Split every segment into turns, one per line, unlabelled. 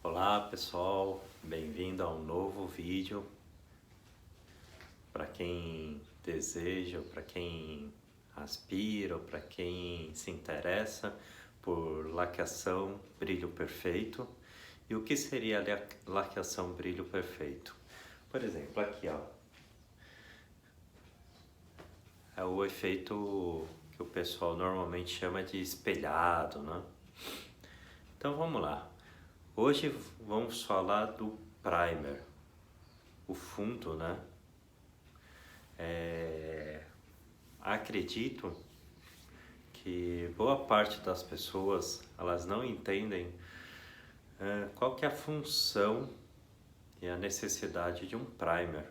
Olá pessoal, bem-vindo a um novo vídeo. Para quem deseja, para quem aspira, para quem se interessa por laqueação brilho perfeito. E o que seria a laqueação brilho perfeito? Por exemplo, aqui ó, é o efeito que o pessoal normalmente chama de espelhado, né? Então vamos lá. Hoje vamos falar do primer, o fundo, né? Acredito que boa parte das pessoas elas não entendem qual que é a função e a necessidade de um primer,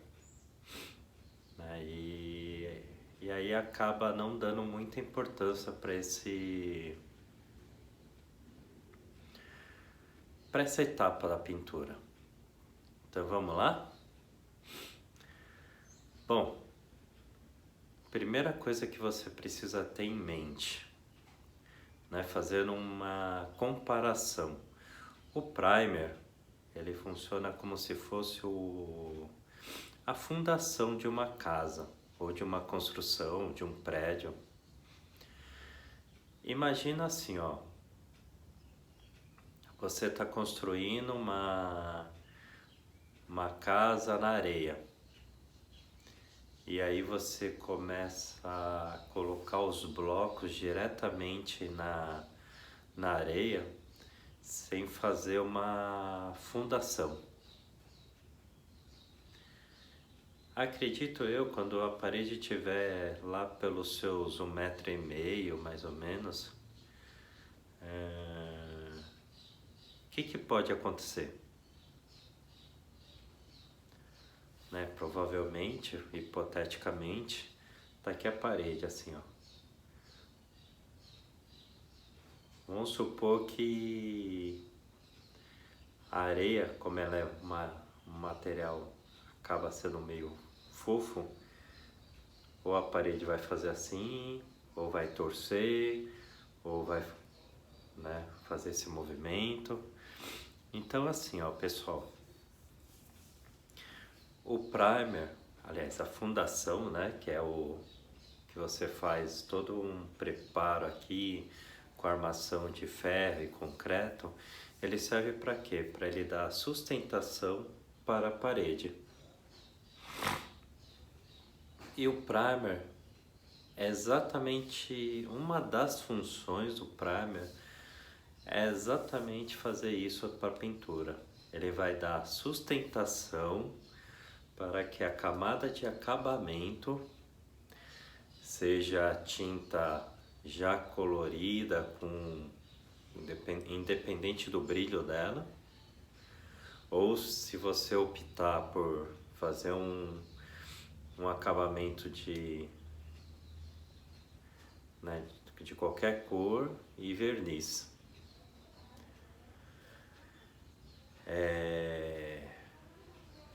né? E aí acaba não dando muita importância para essa etapa da pintura. Então vamos lá? Bom, primeira coisa que você precisa ter em mente, né, fazer uma comparação. O primer, ele funciona como se fosse a fundação de uma casa ou de uma construção, de um prédio. Imagina assim, ó, você está construindo uma casa na areia. E aí você começa a colocar os blocos diretamente na areia, sem fazer uma fundação. Acredito eu, quando a parede estiver lá pelos seus 1,5 m, mais ou menos, o que pode acontecer? Né? Provavelmente, hipoteticamente, tá aqui a parede assim, ó. Vamos supor que a areia, como ela é um material, acaba sendo meio fofo, ou a parede vai fazer assim, ou vai torcer, ou vai, né, fazer esse movimento. Então assim, ó, pessoal, o primer, aliás, a fundação, né, que é o que você faz todo um preparo aqui com armação de ferro e concreto, ele serve para quê? Para ele dar sustentação para a parede. E o primer é exatamente uma das funções do primer, é exatamente fazer isso para a pintura. Ele vai dar sustentação para que a camada de acabamento, seja a tinta já colorida, independente do brilho dela, ou se você optar por fazer um acabamento né, de qualquer cor e verniz.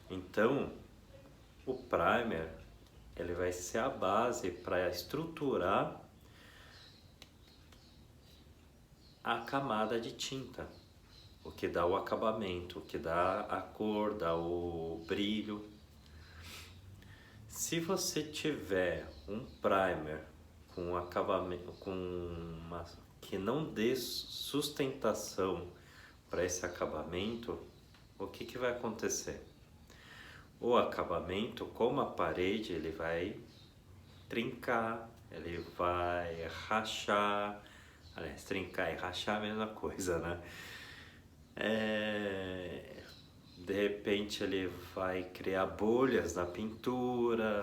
Então, o primer ele vai ser a base para estruturar a camada de tinta, o que dá o acabamento, o que dá a cor, dá o brilho. Se você tiver um primer com acabamento, que não dê sustentação para esse acabamento, o que vai acontecer? O acabamento, como a parede, ele vai trincar, ele vai rachar. Aliás, trincar e rachar é a mesma coisa, né? De repente ele vai criar bolhas na pintura,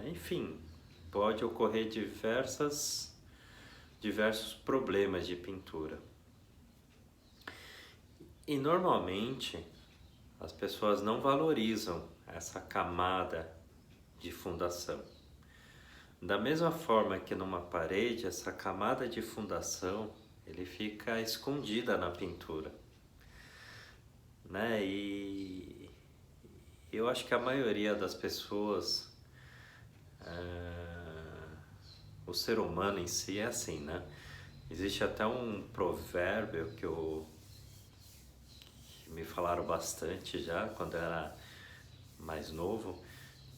enfim, pode ocorrer diversos problemas de pintura. E normalmente as pessoas não valorizam essa camada de fundação. Da mesma forma que numa parede, essa camada de fundação ele fica escondida na pintura, né? E eu acho que a maioria das pessoas, o ser humano em si é assim, né? Existe até um provérbio falaram bastante já, quando eu era mais novo,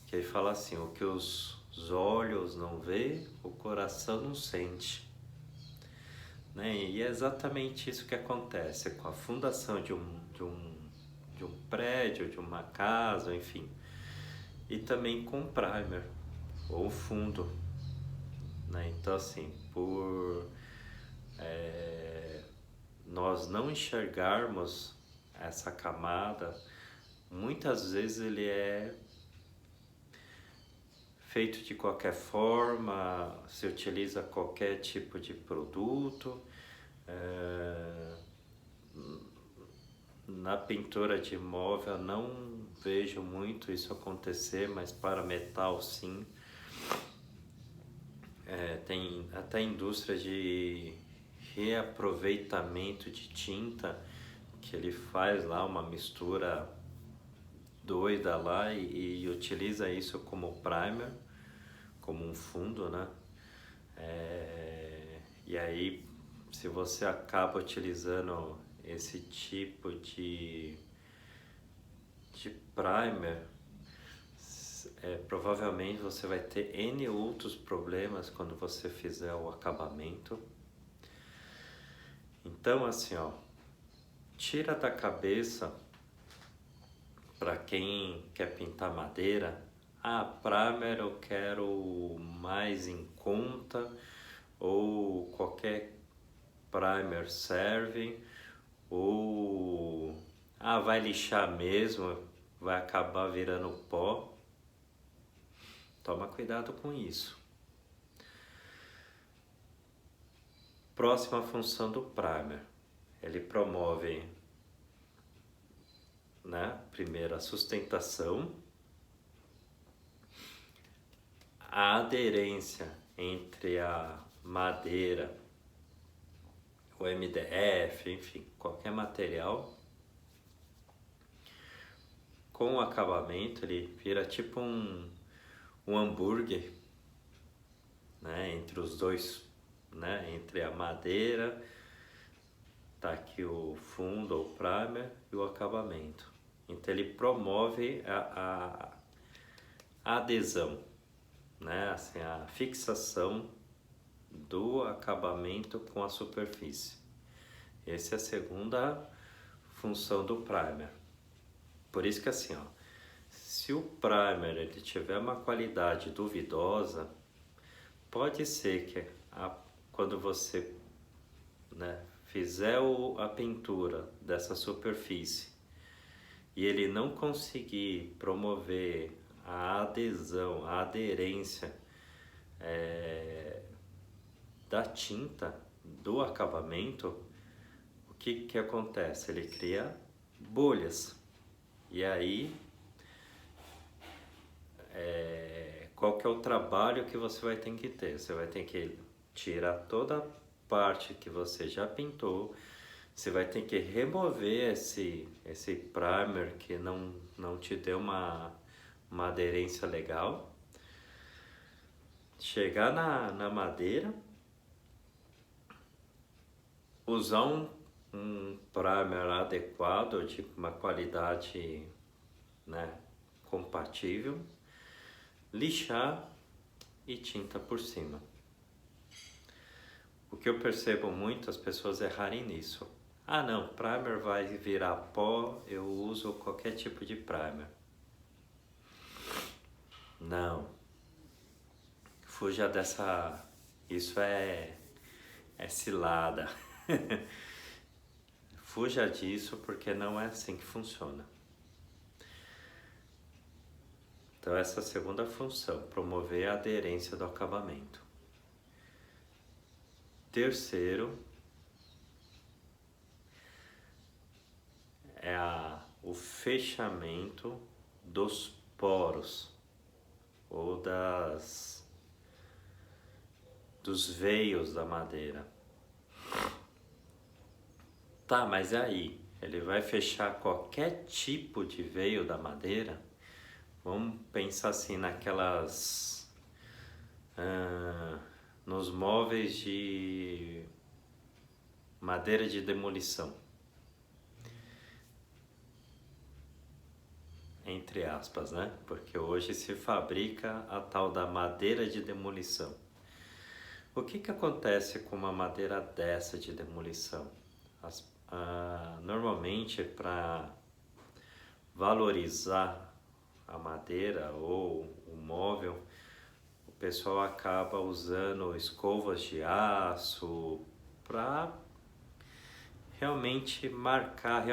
que ele fala assim, o que os olhos não vê, o coração não sente. Né? E é exatamente isso que acontece com a fundação de um prédio, de uma casa, enfim. E também com o primer, ou fundo. Né? Então assim, por nós não enxergarmos essa camada, muitas vezes ele é feito de qualquer forma, se utiliza qualquer tipo de produto. Na pintura de imóvel não vejo muito isso acontecer, mas para metal sim. Tem até indústria de reaproveitamento de tinta, que ele faz lá uma mistura doida lá e utiliza isso como primer, como um fundo, né? E aí, se você acaba utilizando esse tipo de primer, provavelmente você vai ter N outros problemas quando você fizer o acabamento. Então assim, ó, tira da cabeça, para quem quer pintar madeira, primer eu quero mais em conta, ou qualquer primer serve, ou vai lixar mesmo, vai acabar virando pó. Toma cuidado com isso. Próxima função do primer, ele promove, né, primeiro a sustentação, a aderência entre a madeira, o MDF, enfim, qualquer material. Com o acabamento ele vira tipo um hambúrguer, né, entre os dois, né, entre a madeira, tá aqui o fundo, o primer e o acabamento. Então ele promove a adesão, né, assim, a fixação do acabamento com a superfície. Essa é a segunda função do primer. Por isso que assim, ó, se o primer ele tiver uma qualidade duvidosa, pode ser que quando você, né, fizer a pintura dessa superfície e ele não conseguir promover a adesão, a aderência da tinta, do acabamento, o que acontece? Ele cria bolhas. E aí, qual que é o trabalho que você vai ter que ter? Você vai ter que tirar toda a parte que você já pintou, você vai ter que remover esse primer que não te deu uma aderência legal, chegar na madeira, usar um primer adequado, de uma qualidade, né, compatível, lixar e tinta por cima. O que eu percebo muito as pessoas errarem nisso. Não, primer vai virar pó, eu uso qualquer tipo de primer. Não. Fuja dessa... Isso é cilada. Fuja disso, porque não é assim que funciona. Então essa é a segunda função, promover a aderência do acabamento. Terceiro é o fechamento dos poros ou dos veios da madeira. Tá, mas aí, ele vai fechar qualquer tipo de veio da madeira? Vamos pensar assim naquelas... nos móveis de madeira de demolição. entre aspas, né? Porque hoje se fabrica a tal da madeira de demolição. O que que acontece com uma madeira dessa de demolição? Normalmente, para valorizar a madeira ou o móvel, o pessoal acaba usando escovas de aço para realmente marcar,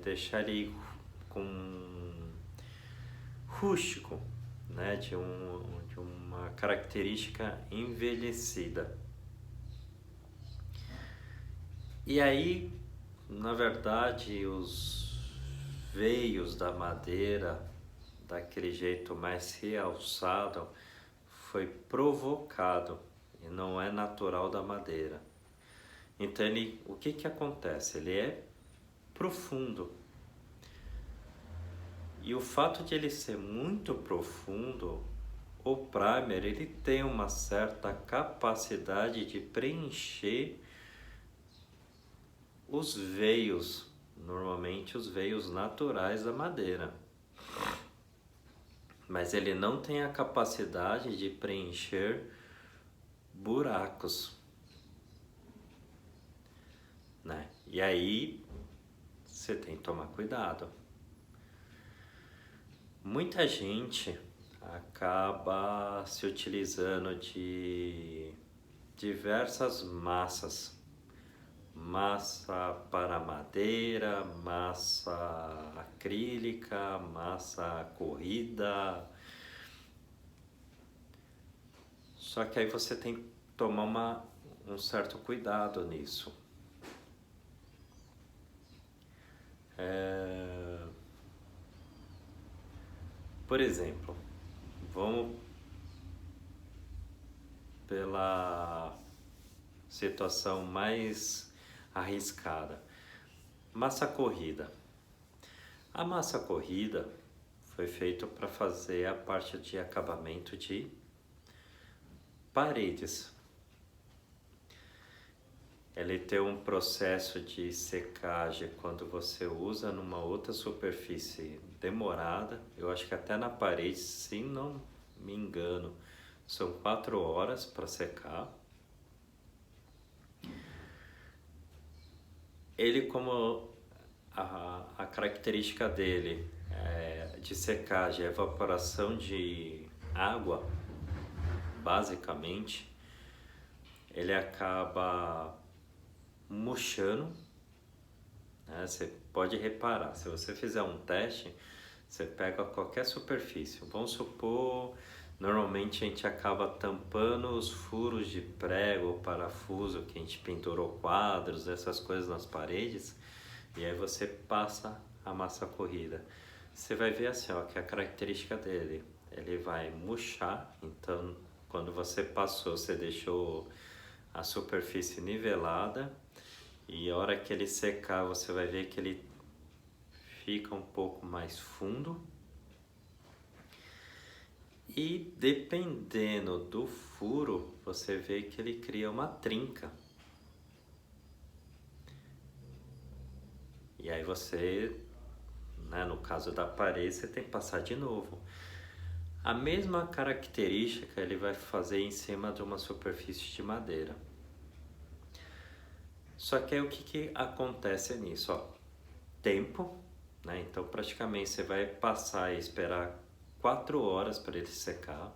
deixar ele com rústico, né? De uma característica envelhecida. E aí, na verdade, os veios da madeira, daquele jeito mais realçado, foi provocado e não é natural da madeira. Então, o que que acontece? Ele é profundo. E o fato de ele ser muito profundo, o primer ele tem uma certa capacidade de preencher os veios, normalmente os veios naturais da madeira. Mas ele não tem a capacidade de preencher buracos, né? E aí você tem que tomar cuidado. Muita gente acaba se utilizando de diversas massas. Massa para madeira, massa acrílica, massa corrida. Só que aí você tem que tomar um certo cuidado nisso. Por exemplo, vamos pela situação mais arriscada. Massa corrida. A massa corrida foi feita para fazer a parte de acabamento de paredes. Ele tem um processo de secagem quando você usa numa outra superfície demorada. Eu acho que até na parede, se não me engano, são 4 horas para secar. Ele, como a característica dele é de secagem, evaporação de água, basicamente, ele acaba murchando, né? Você pode reparar, se você fizer um teste, você pega qualquer superfície, vamos supor, normalmente a gente acaba tampando os furos de prego ou parafuso que a gente pendurou quadros, essas coisas nas paredes, e aí você passa a massa corrida. Você vai ver assim, ó, que a característica dele, ele vai murchar, então quando você passou, você deixou a superfície nivelada, e a hora que ele secar, você vai ver que ele fica um pouco mais fundo. E dependendo do furo, você vê que ele cria uma trinca. E aí você, né, no caso da parede, você tem que passar de novo. A mesma característica ele vai fazer em cima de uma superfície de madeira. Só que aí o que acontece nisso? Ó, tempo, né? Então praticamente você vai passar e esperar 4 horas para ele secar.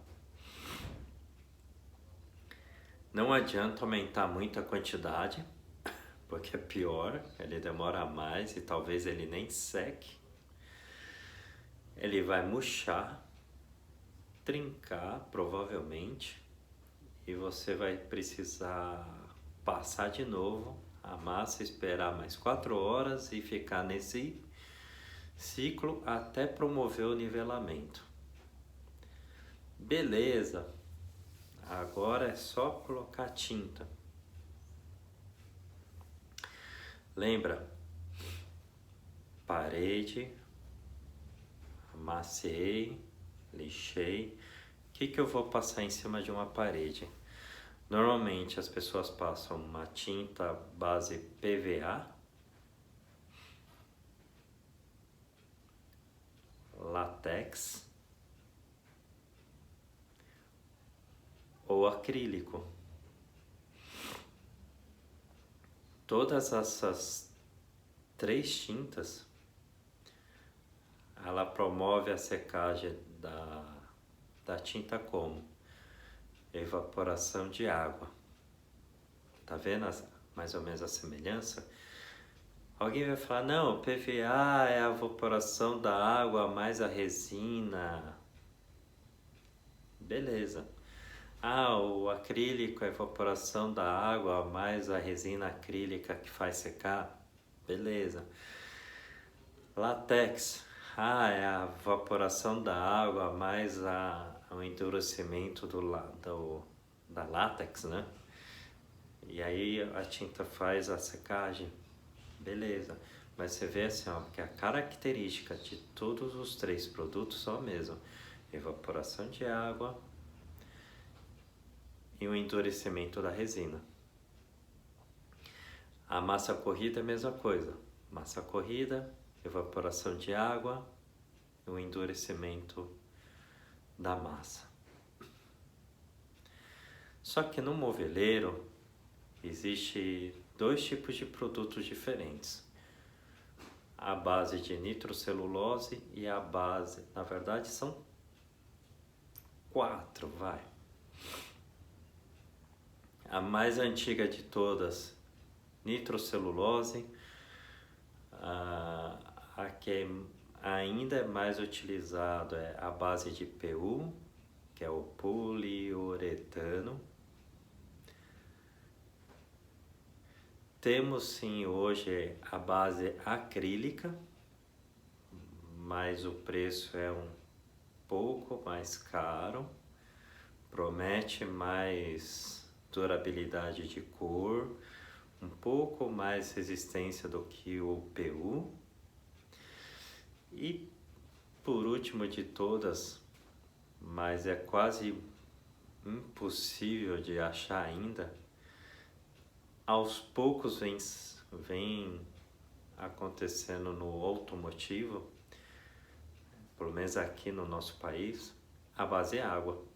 Não adianta aumentar muito a quantidade, porque é pior, ele demora mais e talvez ele nem seque. Ele vai murchar, trincar provavelmente, e você vai precisar passar de novo a massa, esperar mais 4 horas e ficar nesse ciclo até promover o nivelamento. Beleza, agora é só colocar tinta. Lembra, parede, amassei, lixei. O que eu vou passar em cima de uma parede? Normalmente as pessoas passam uma tinta base PVA, látex ou acrílico. Todas essas 3 tintas, ela promove a secagem da tinta como evaporação de água. Tá vendo mais ou menos a semelhança? Alguém vai falar, não, o PVA é a evaporação da água mais a resina. Beleza. O acrílico é a evaporação da água mais a resina acrílica que faz secar. Beleza. Látex. É a evaporação da água mais o endurecimento da látex, né? E aí a tinta faz a secagem. Beleza. Mas você vê assim, ó, que a característica de todos os 3 produtos são a mesma. Evaporação de água e o endurecimento da resina. A massa corrida é a mesma coisa. Massa corrida, evaporação de água e o endurecimento da massa. Só que no moveleiro existe 2 tipos de produtos diferentes. A base de nitrocelulose e a base, na verdade são 4, vai. A mais antiga de todas, nitrocelulose, a que ainda é mais utilizado é a base de PU, que é o poliuretano. Temos sim hoje a base acrílica, mas o preço é um pouco mais caro, promete mais durabilidade de cor, um pouco mais resistência do que o PU. E por último de todas, mas é quase impossível de achar ainda, aos poucos vem acontecendo no automotivo, pelo menos aqui no nosso país, a base é água.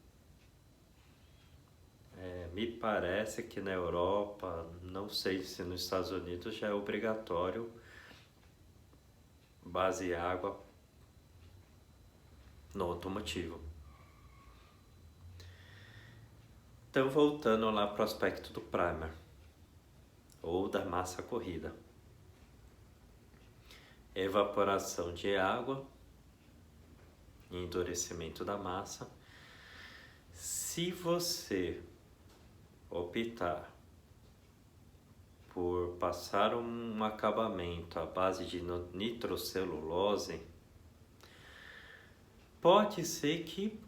Me parece que na Europa, não sei se nos Estados Unidos já é obrigatório base água no automotivo. Então voltando lá para o aspecto do primer ou da massa corrida. Evaporação de água, endurecimento da massa. Se você optar por passar um acabamento à base de nitrocelulose, pode ser que,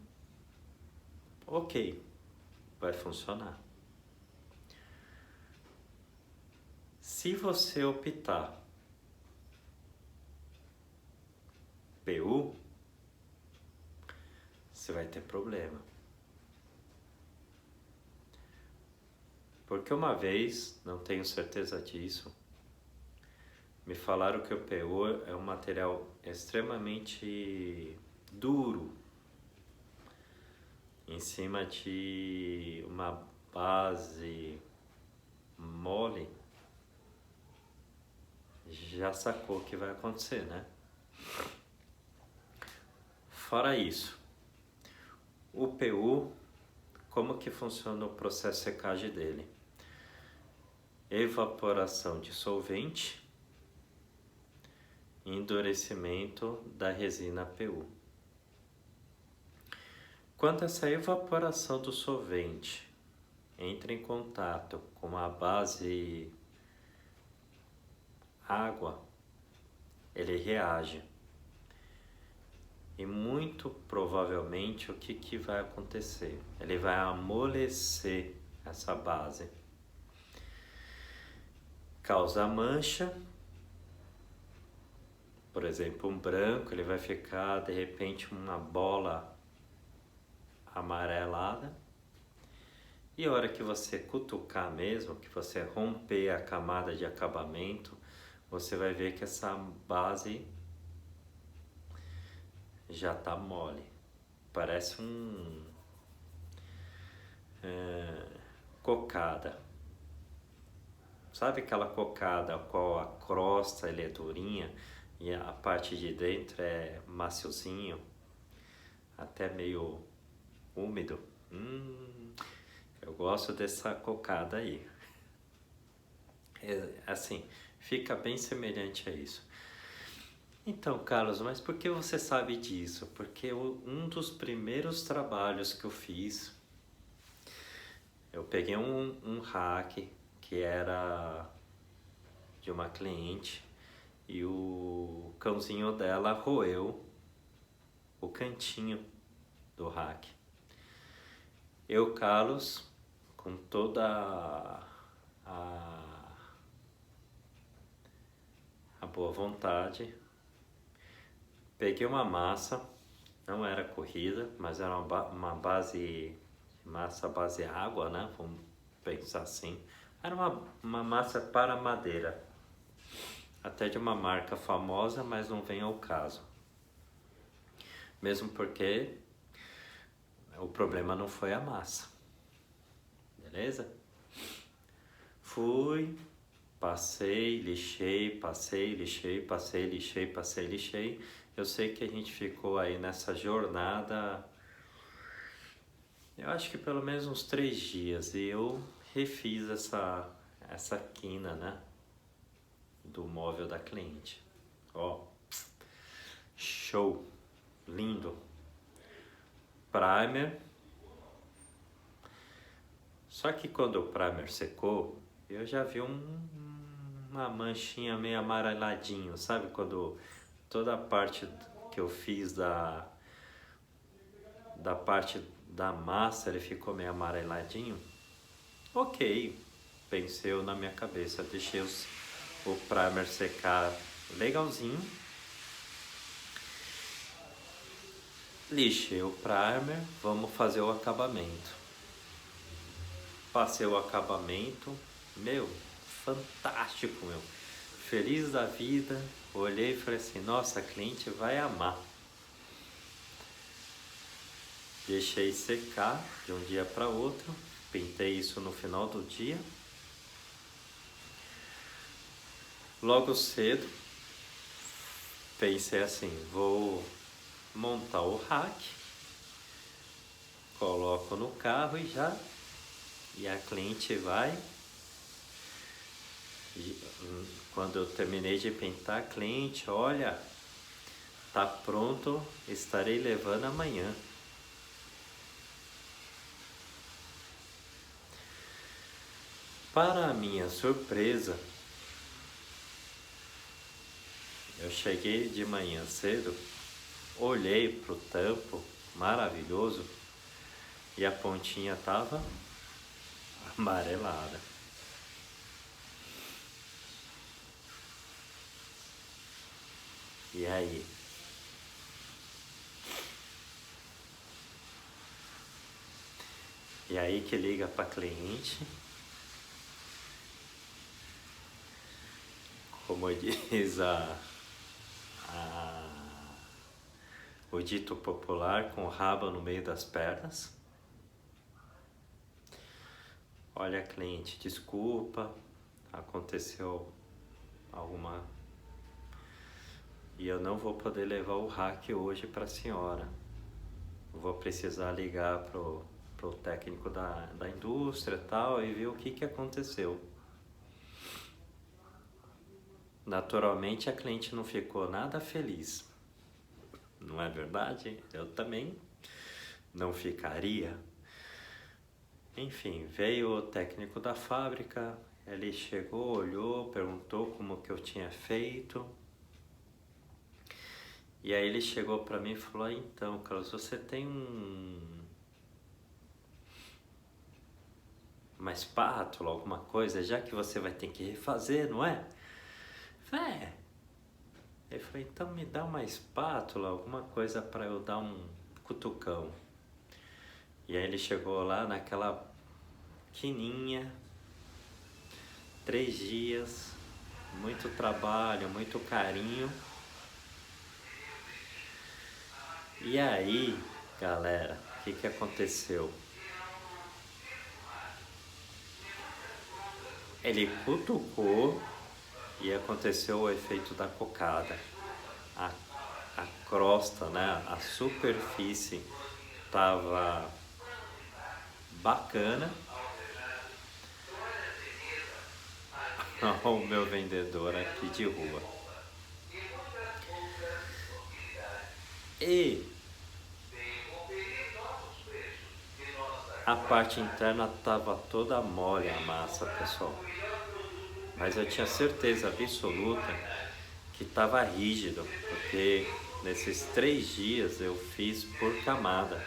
ok, vai funcionar. Se você optar PU, você vai ter problema. Porque uma vez, não tenho certeza disso, me falaram que o PU é um material extremamente duro em cima de uma base mole. Já sacou o que vai acontecer, né? Fora isso, o PU, como que funciona o processo de secagem dele? Evaporação de solvente, endurecimento da resina PU. Quando essa evaporação do solvente entra em contato com a base água, ele reage. E muito provavelmente o que vai acontecer? Ele vai amolecer essa base. Causa mancha, por exemplo, um branco, ele vai ficar de repente uma bola amarelada. E a hora que você cutucar mesmo, que você romper a camada de acabamento, você vai ver que essa base já tá mole. Parece cocada. Sabe aquela cocada a qual a crosta ele é durinha e a parte de dentro é maciozinho, até meio úmido? Eu gosto dessa cocada aí. Assim, fica bem semelhante a isso. Então, Carlos, mas por que você sabe disso? Porque um dos primeiros trabalhos que eu fiz, eu peguei um hack que era de uma cliente e o cãozinho dela roeu o cantinho do hack. Eu, Carlos, com toda a boa vontade, peguei uma massa, não era corrida, mas era uma base, massa base água, né? Vamos pensar assim. Era uma massa para madeira, até de uma marca famosa, mas não vem ao caso. Mesmo porque o problema não foi a massa, beleza? Fui, passei, lixei, passei, lixei, passei, lixei, passei, lixei. Eu sei que a gente ficou aí nessa jornada, eu acho que pelo menos uns 3 dias, e eu refiz essa quina, né, do móvel da cliente. Ó, show, lindo. Primer. Só que quando o primer secou, eu já vi uma manchinha meio amareladinho, sabe? Quando toda a parte que eu fiz da parte da massa ele ficou meio amareladinho. Ok, pensei eu na minha cabeça, deixei o primer secar legalzinho. Lixei o primer, vamos fazer o acabamento. Passei o acabamento, meu, fantástico, meu. Feliz da vida, olhei e falei assim, nossa, a cliente vai amar. Deixei secar de um dia para outro, pintei isso no final do dia. Logo cedo, pensei assim, vou montar o rack, coloco no carro e a cliente vai. Quando eu terminei de pintar, a cliente, olha, tá pronto, estarei levando amanhã. Para a minha surpresa, eu cheguei de manhã cedo, olhei pro tampo maravilhoso e a pontinha estava amarelada. E aí? E aí que liga para cliente, como diz o dito popular, com o rabo no meio das pernas. Olha, cliente, desculpa, aconteceu alguma... E eu não vou poder levar o rack hoje para a senhora. Vou precisar ligar pro técnico da indústria e tal e ver o que aconteceu. Naturalmente a cliente não ficou nada feliz. Não é verdade? Eu também não ficaria. Enfim, veio o técnico da fábrica, ele chegou, olhou, perguntou como que eu tinha feito. E aí ele chegou para mim e falou, então, Carlos, você tem uma espátula, alguma coisa, já que você vai ter que refazer, não é? É. Ele falou, então me dá uma espátula, alguma coisa para eu dar um cutucão. E aí ele chegou lá naquela quininha, 3 dias, muito trabalho, muito carinho. E aí, galera, o que aconteceu? Ele cutucou e aconteceu o efeito da cocada. A, a crosta, né, a superfície tava bacana. O meu vendedor aqui de rua. E a parte interna tava toda mole a massa, pessoal. Mas eu tinha certeza absoluta que tava rígido, porque nesses 3 dias eu fiz por camada.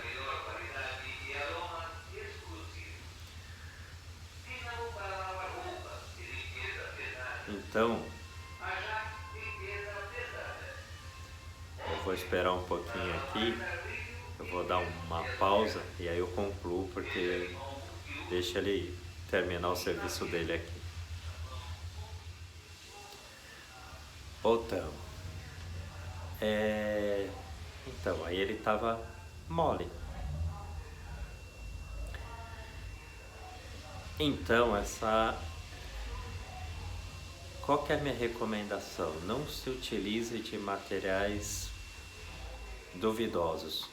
Então, eu vou esperar um pouquinho aqui, eu vou dar uma pausa e aí eu concluo, porque deixa ele terminar o serviço dele aqui. Voltamos. Então, aí ele tava mole. Então, qual que é a minha recomendação? Não se utilize de materiais duvidosos.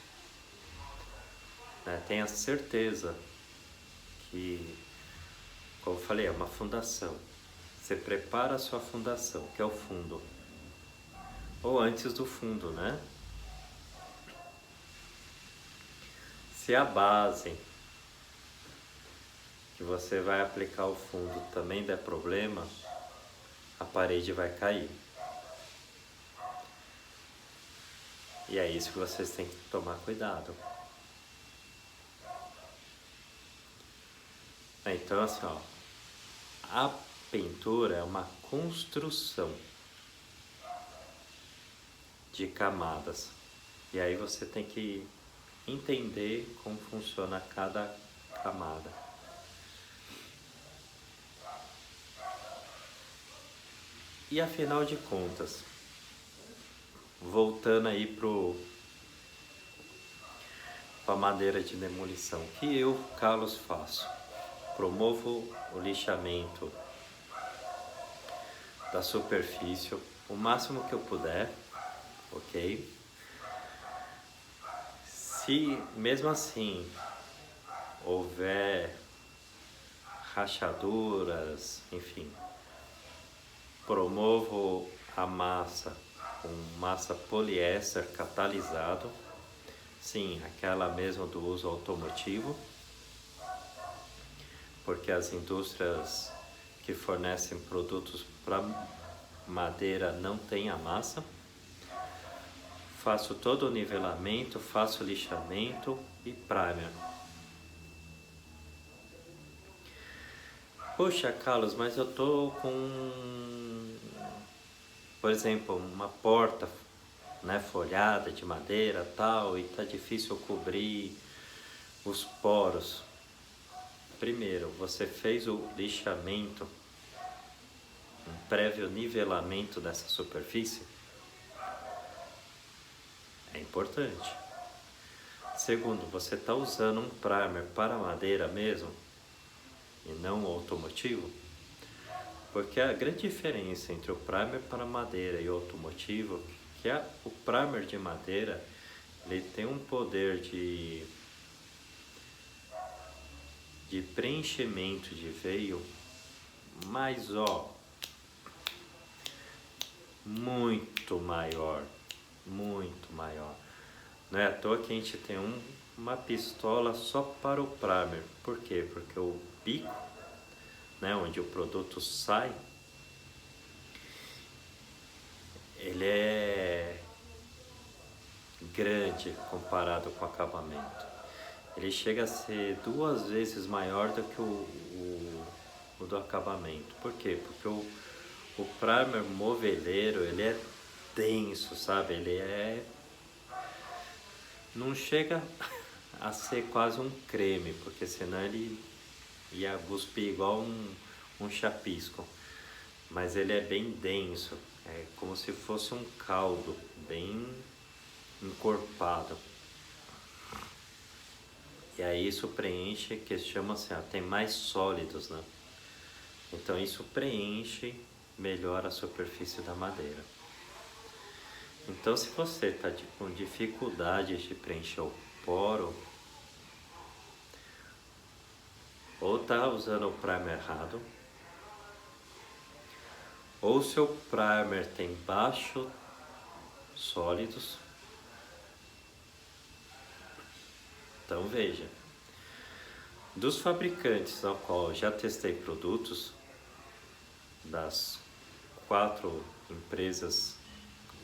Né? Tenha certeza que, como eu falei, é uma fundação. Você prepara a sua fundação, que é o fundo. Ou antes do fundo, né? Se a base que você vai aplicar o fundo também der problema, a parede vai cair. E é isso que vocês têm que tomar cuidado. Então, assim, ó, a pintura é uma construção de camadas. E aí você tem que entender como funciona cada camada. E afinal de contas, voltando aí para madeira de demolição, que eu, Carlos, faço. Promovo o lixamento da superfície o máximo que eu puder, ok? Se mesmo assim houver rachaduras, enfim, promovo a massa com massa poliéster catalisado, sim, aquela mesma do uso automotivo, porque as indústrias que fornecem produtos para madeira não têm a massa. Faço todo o nivelamento, faço lixamento e primer. Poxa, Carlos, mas eu tô com, por exemplo, uma porta, né, folhada de madeira tal, e tá difícil cobrir os poros. Primeiro, você fez o lixamento, um prévio nivelamento dessa superfície? É importante. Segundo, você está usando um primer para madeira mesmo e não automotivo? Porque a grande diferença entre o primer para madeira e o automotivo é que o primer de madeira ele tem um poder de preenchimento de veio, mas muito maior, muito maior. Não é à toa que a gente tem uma pistola só para o primer. Por quê? Porque o bico, né, onde o produto sai, ele é grande comparado com o acabamento. Ele chega a ser 2 vezes maior do que o do acabamento. Por quê? Porque o primer moveleiro, ele é denso, sabe? Não chega a ser quase um creme, porque senão ele ia cuspir igual um chapisco. Mas ele é bem denso, é como se fosse um caldo, bem encorpado. E aí isso preenche, que chama assim, tem mais sólidos, né? Então isso preenche melhor a superfície da madeira. Então se você está com dificuldade de preencher o poro, ou está usando o primer errado, ou seu primer tem baixo sólidos. Então veja, dos fabricantes ao qual eu já testei produtos, das 4 empresas,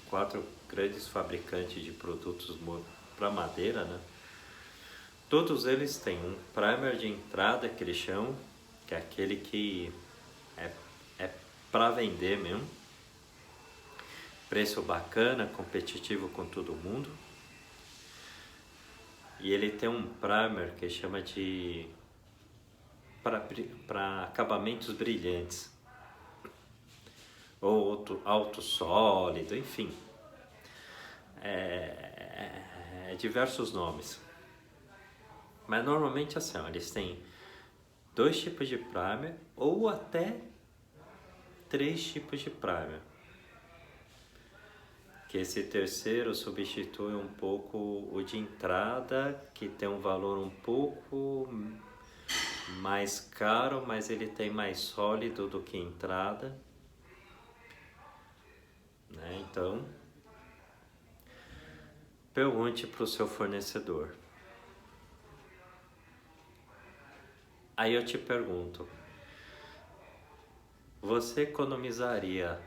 4 grandes fabricantes de produtos para madeira, né? Todos eles têm um primer de entrada que eles chamam, que é aquele que é para vender mesmo, preço bacana, competitivo com todo mundo. E ele tem um primer que chama de para acabamentos brilhantes, ou alto sólido, enfim, diversos nomes. Mas normalmente assim, eles têm 2 tipos de primer ou até 3 tipos de primer. Que esse terceiro substitui um pouco o de entrada, que tem um valor um pouco mais caro, mas ele tem mais sólido do que entrada, né? Então, pergunte para o seu fornecedor. Aí eu te pergunto, você economizaria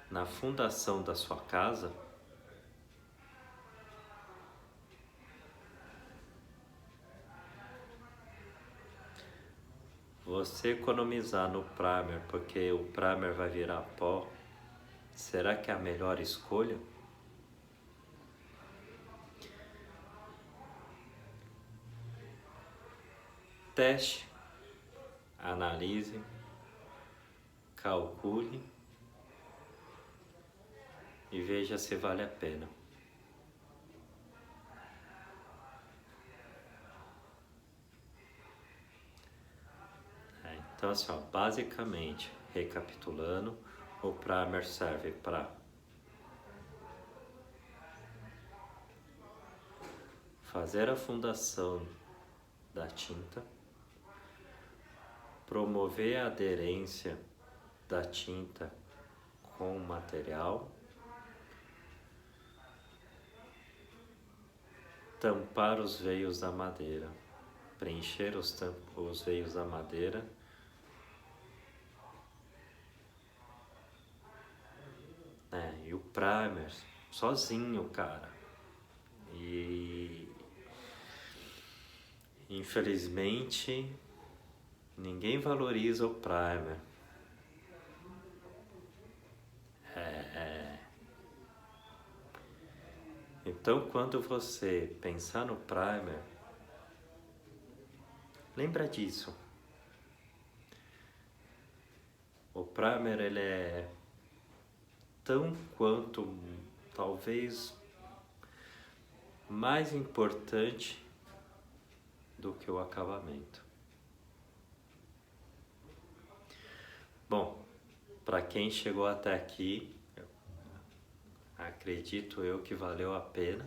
na fundação da sua casa? Você economizar no primer porque o primer vai virar pó, será que é a melhor escolha? Teste, analise, calcule e veja se vale a pena. Então assim, basicamente, recapitulando, o primer serve para fazer a fundação da tinta, promover a aderência da tinta com o material, tampar os veios da madeira, preencher os veios da madeira, e o primer sozinho, cara. E infelizmente ninguém valoriza o primer. Então quando você pensar no primer, lembra disso. O primer ele é tão quanto, talvez mais importante do que o acabamento. Bom, para quem chegou até aqui, acredito eu que valeu a pena.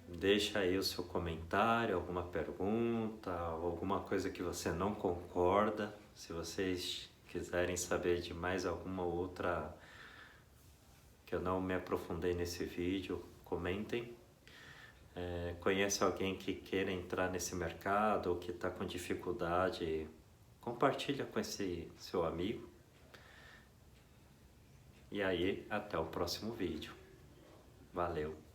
Deixa aí o seu comentário, alguma pergunta, alguma coisa que você não concorda. Se vocês quiserem saber de mais alguma outra que eu não me aprofundei nesse vídeo, comentem. Conhece alguém que queira entrar nesse mercado ou que está com dificuldade, compartilha com esse seu amigo. E aí, até o próximo vídeo. Valeu!